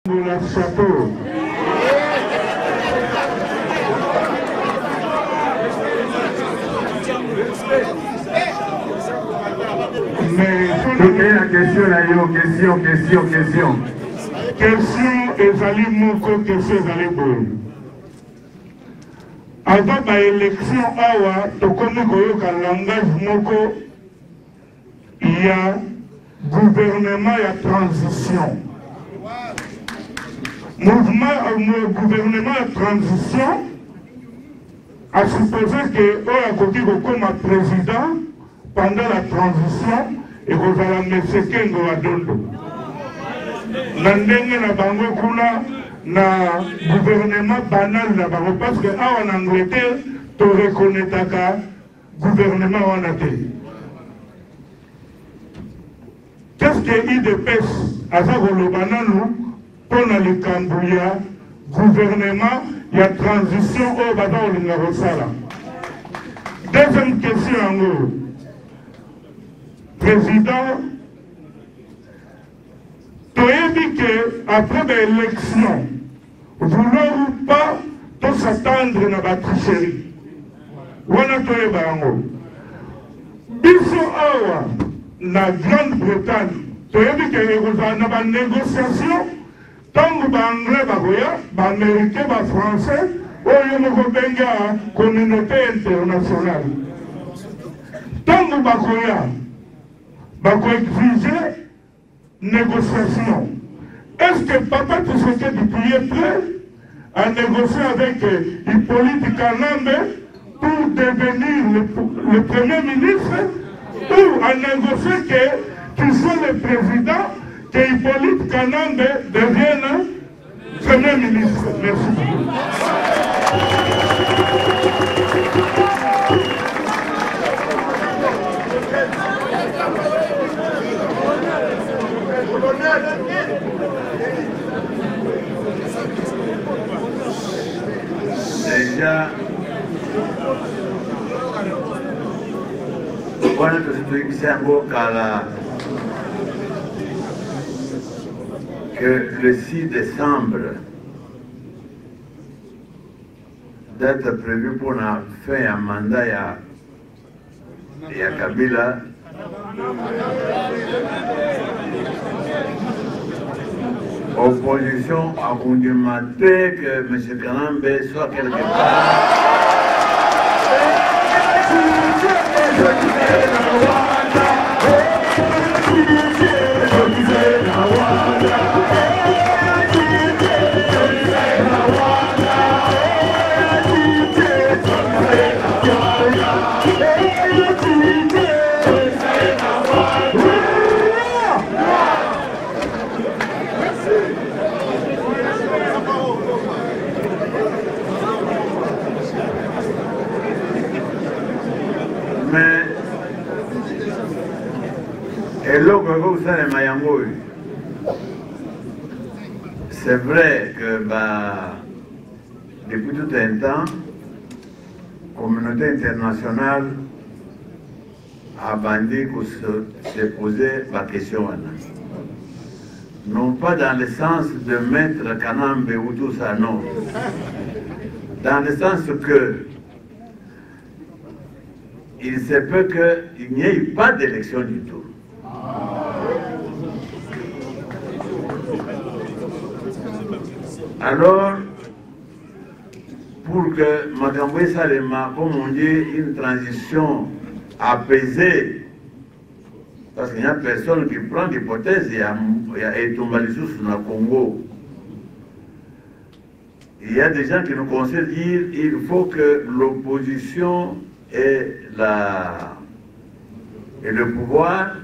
La chapeau. Mais la question. Question ezali moko, question ezali boye. Avant ba élection awa, tokomi koyoka langage moko, il y a gouvernement ya transition. Gouvernement de transition a supposé que Oyakoki comme président pendant la transition et que la M. Kengo Adondo. Nandenge na bango kuna na gouvernement banal na bango parce que en Angleterre tu reconnais taka gouvernement wanaté. Qu'est-ce que IDPS a ça le banal pour le Cambouya, gouvernement, il y a transition au Badao de Narosala. Deuxième question en gros. Président, tu as dit qu'après l'élection, vouloir ou pas, tu s'attendre à la tricherie. Voilà tu es bango. Biso awa, la Grande-Bretagne, tu as dit qu'il y a une négociation. Tant que les Anglais, les Américains, les Français, ils ont la communauté internationale. Tant que ils exiger négociation. Est-ce que Papa Tshisekedi est prêt à négocier avec Hippolyte Kanambe pour devenir le Premier ministre ou à négocier qu'il soit le président que Hippolyte Kanambe devienne Premier ministre. Merci beaucoup. Déjà, voilà que le 6 décembre, date prévue pour la fin d'un mandat et à Kabila, opposition a conduit que M. Kanambe soit quelque part. C'est vrai que depuis tout un temps, la communauté internationale a bandé pour se poser la question. Non pas dans le sens de mettre Kanambe ou tout ça, non. Dans le sens que il se peut qu'il n'y ait pas d'élection du tout. Alors, pour que Madame Salema, comme on dit, une transition apaisée, parce qu'il n'y a personne qui prend l'hypothèse, il y a Etumbalisous dans le Congo. Il y a des gens qui nous conseillent de dire qu'il faut que l'opposition et le pouvoir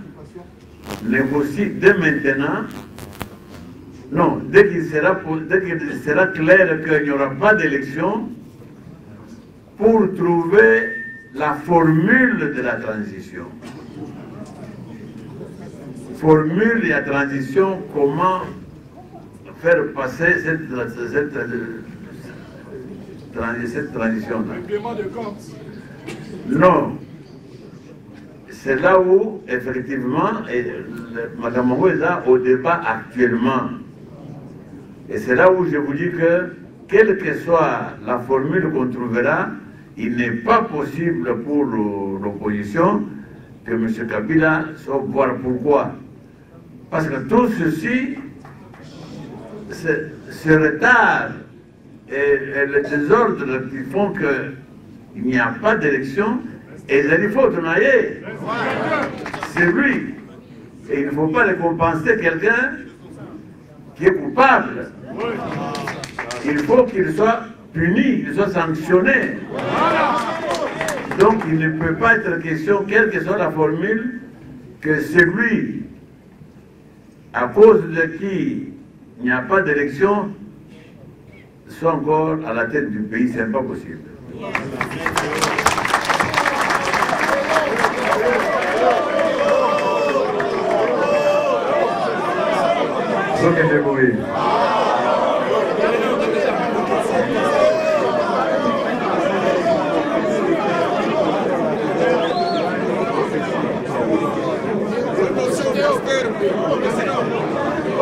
négocient dès maintenant. Non, dès qu'il sera clair qu'il n'y aura pas d'élection, pour trouver la formule de la transition. Formule de la transition, comment faire passer cette transition-là. Non. C'est là où, effectivement, Mme Moueza, au débat actuellement, Et c'est là où je vous dis que, quelle que soit la formule qu'on trouvera, il n'est pas possible pour l'opposition que M. Kabila soit au pouvoir. Pourquoi? Parce que tout ceci, ce retard et le désordre qui font qu'il n'y a pas d'élection, et il faut tourner. C'est lui. Et il ne faut pas récompenser quelqu'un qui est coupable. Il faut qu'il soit puni, qu'il soit sanctionné. Donc il ne peut pas être question, quelle que soit la formule, que celui à cause de qui il n'y a pas d'élection soit encore à la tête du pays. Ce n'est pas possible.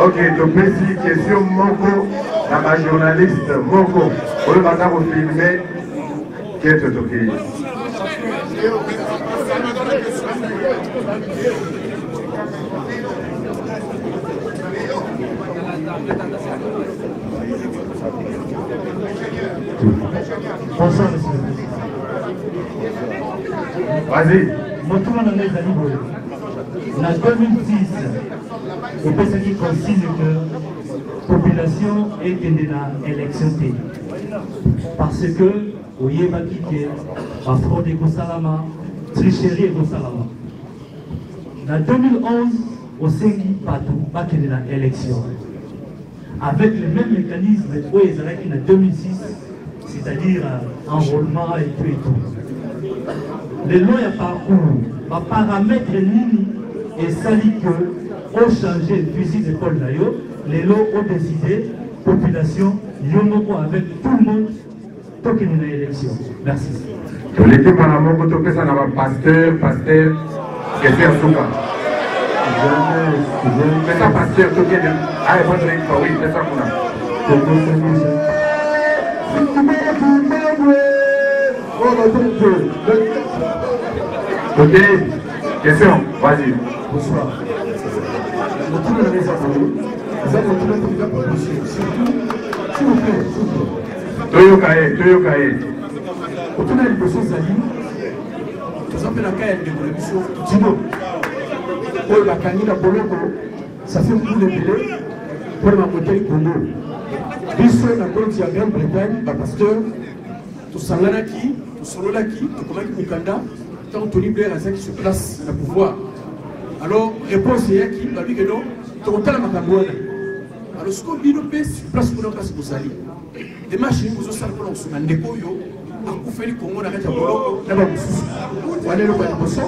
Ok, donc merci, question Moko, la journaliste Moko, pour le matin vous filmer, qui est tout ok. Bonsoir, monsieur. Vas-y. Mon tour en est à niveau. En 2006, au PSA consigne que la population est dans l'élection. Parce que, au Yémaki, la fraude est Salama, tricherie est Salama. En 2011, au Sengi Patou, pas qu'il y a l'élection. Avec le même mécanisme où ils étaient en 2006, c'est-à-dire enrôlement et tout et tout. Les lois et parcours, les paramètres lignes et sali que ont changé le fusil d'épaule d'ailleurs, les lois ont décidé, population, Yomoko avec tout le monde, tant qu'il y a une élection. Merci. Tous les deux par amour, quand on fait ça, on a pasteur, qui est un souka. C'est ça, pasteur, tout est de. Ah, oui, c'est ça qu'on a. Ok, question, vas-y. Bonsoir. Le tour de la maison, vous avez retrouvé un président pour monsieur. Surtout, s'il vous plaît. Toyokae. Au tour de la lipotion Zali, nous avons fait la caille de l'émission Tino. Pour la canine à Boloko, ça fait beaucoup de délai pour ma côté Congo. Biso na Côte de Grande-Bretagne, le pasteur, tout Sanganaki, tout Sololaki, tout Komaki Mukanda, tant Tony Blair a ça qui se place à pouvoir. Alors, réponse est qui va dire que non, total Makambouana. Alors, ce qu'on dit, nous place pour nous passer pour ça. Des machines, vous aussi, pour nous, sur un décoyo, à Koufeli Congo, n'arrête à Boloko, là-bas, vous voilà le Baliboso,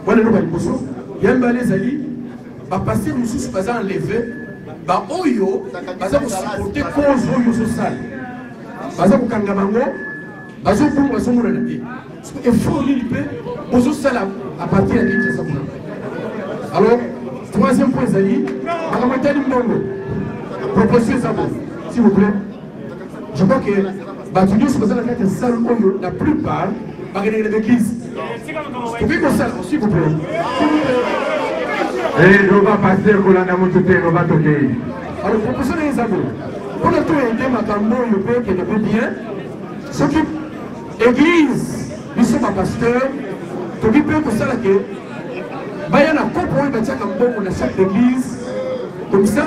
voilà le Baliboso, Yamba les Ali, va passer, nous sous pas enlevé, va Oyo, va supporter cause Oyo social. Va pour Kangamango, va pour son monarchie. Il faut l'unité, aux autres à partir de l'État. Alors, troisième point, Zali, Madame Mbongo, proposition s'il vous plaît. Je crois que Batunius se faisait la carte salle la plupart, par l'église. Vous pouvez qu'on salle, s'il vous plaît. Et nous va passer pour la Namoutoute, nous va toquer. Alors, proposition des Zabo. Pour le tout aider, Matambo, le père qui est bien, ce qui église, nous sommes un pasteur, tout qui peut que ça, il y a un compromis dans chaque église. Comme ça,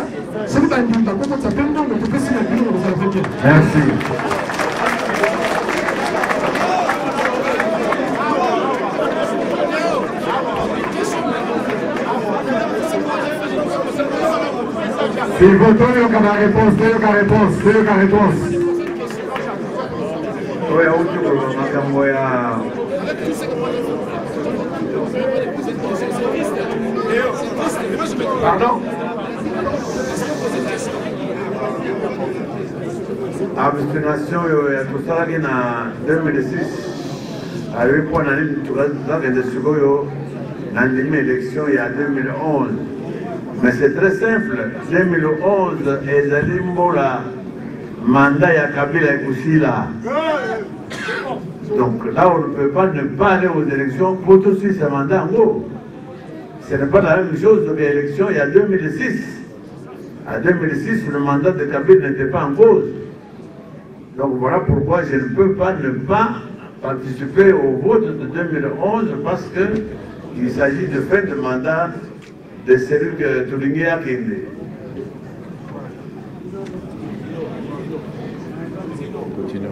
ce qui va dire, quand on s'appelle, on peut passer la vie, on va faire bien. Merci. Si vous donnez la réponse, donnez la réponse. Oui, autour Pardon? Abstination, tout ça, il y a 2006. À 8 points d'année, tout ça, il y a des secondes, dans l'élection, il y a 2011. Mais c'est très simple. 2011, ezali mbola mandat ya Kabila aussi là. Donc là, on ne peut pas ne pas aller aux élections pour tout de suite ce mandat en gros. Ce n'est pas la même chose que l'élection il y a 2006. En 2006, le mandat de Kabila n'était pas en cause. Donc voilà pourquoi je ne peux pas ne pas participer au vote de 2011 parce qu'il s'agit de fait de mandat de celui que Touligné a quitté.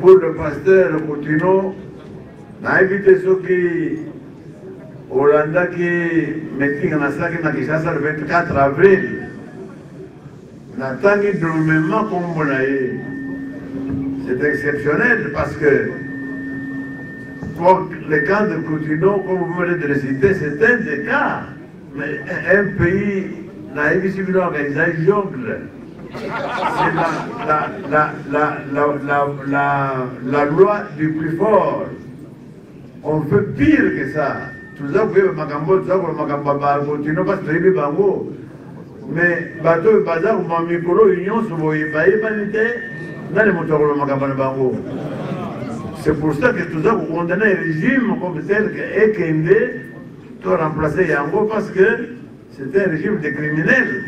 Pour le pasteur Coutinho, n'a évité ce qui Hollanda qui meeting na saki na Kinshasa le 24 avril. N'attendez normalement comme vous l'avez. C'est exceptionnel parce que pour les camps de Coutinho, comme vous venez de le citer, c'est un des cas. Mais un pays n'a pas suivi l'organisation jungle. C'est la loi du plus fort. On fait pire que ça. Tout ça, vous pouvez Makambo, tout ça, vous pouvez Coutinho, parce que c'est Bango. Mais bateau bazar ou mamikolo union sur vos vanité dans les moteurs de Makambo. C'est pour ça que tout ça vous condamnez le régime comme tel que Ekende doit remplacer Yango parce que c'est un régime de criminels.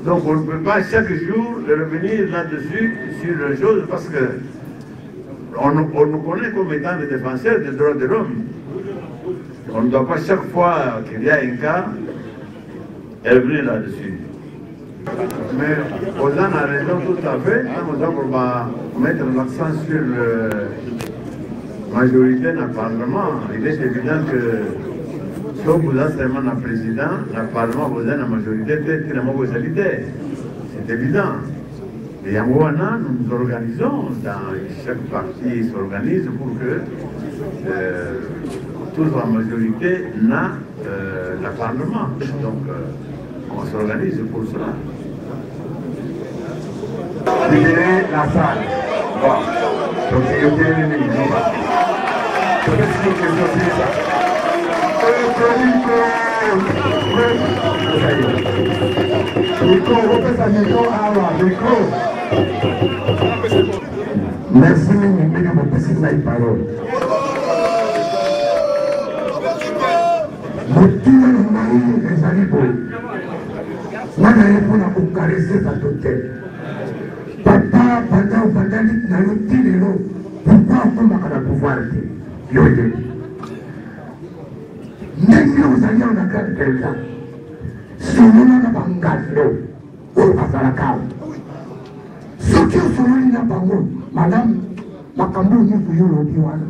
Donc on ne peut pas chaque jour revenir là-dessus sur les choses parce que on nous connaît comme étant des défenseurs des droits de l'homme. On ne doit pas chaque fois qu'il y a un cas revenir là-dessus. Mais Ozan a raison tout à fait. On va mettre l'accent sur la majorité dans le Parlement. Il est évident que si vous êtes seulement le président, le Parlement vous êtes la majorité, c'est évident. Et en Ouana, nous nous organisons, chaque parti s'organise pour que toute la majorité n'a le Parlement. Donc, on s'organise pour cela. Libérer la salle. Bon. Donc, c'est le premier ministre. Peut-être que c'est ça. Micro, repose à micro, micro. Merci, mais vous pouvez la parole. Motina na mai ezali boye wana ye mpona kokarese bato te papa banda obandali na yo ti lelo pourkui akomaka na pouvoir te yo yebi ndenge ozali awa na grade delta solola na bangando oyo bazalaka awa soki osololi na bango malamu makambo nyonso yo olobi wana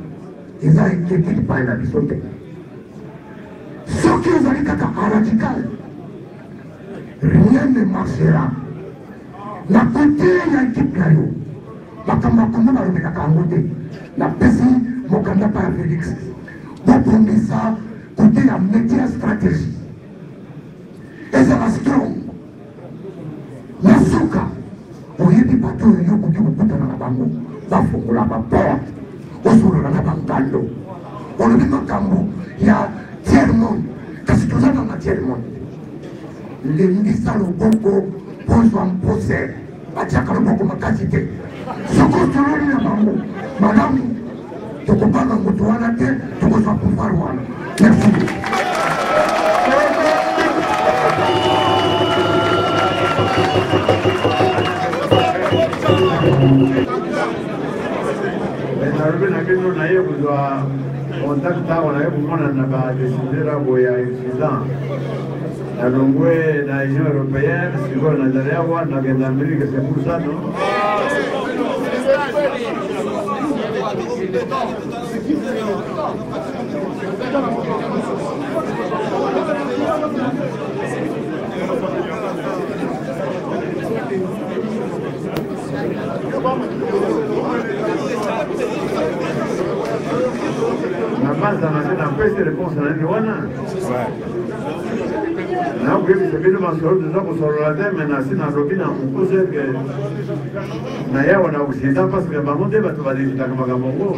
eza ekekeli pai na biso te soki ozali kaka radical rien ne marchera na kote ya ekipe na yo makambo akongo balobelaka yango te napesi mokanda pa ya Félix bobongisa kote ya média stratégie ezala strong na suka oyebi bato oyo yokoki kokutana na bango bafongola baporte osolola na bangando olobi makambo ya tiers-monde, parce que nous avons un tiers-monde. Les ministres au Bongo posent un procès. Batiaka le Bongo Makasite. Ce qu'on se relie à Bango, madame, tu peux pas dans votre ouana, tu peux pas pouvoir ouana. Merci. Contact on a eu pour n'a décidé là où il y a incident. La longue de l'Union européenne, si vous n'avez rien à voir, l'Amérique, c'est pour ça, non? La base d'analyse n'a pas été réponse à l'Indiwana. Now we have to be able to solve them and I see na robina mkuze ke na yao na ushinda parce que bamonde batu badilika kama gamongo.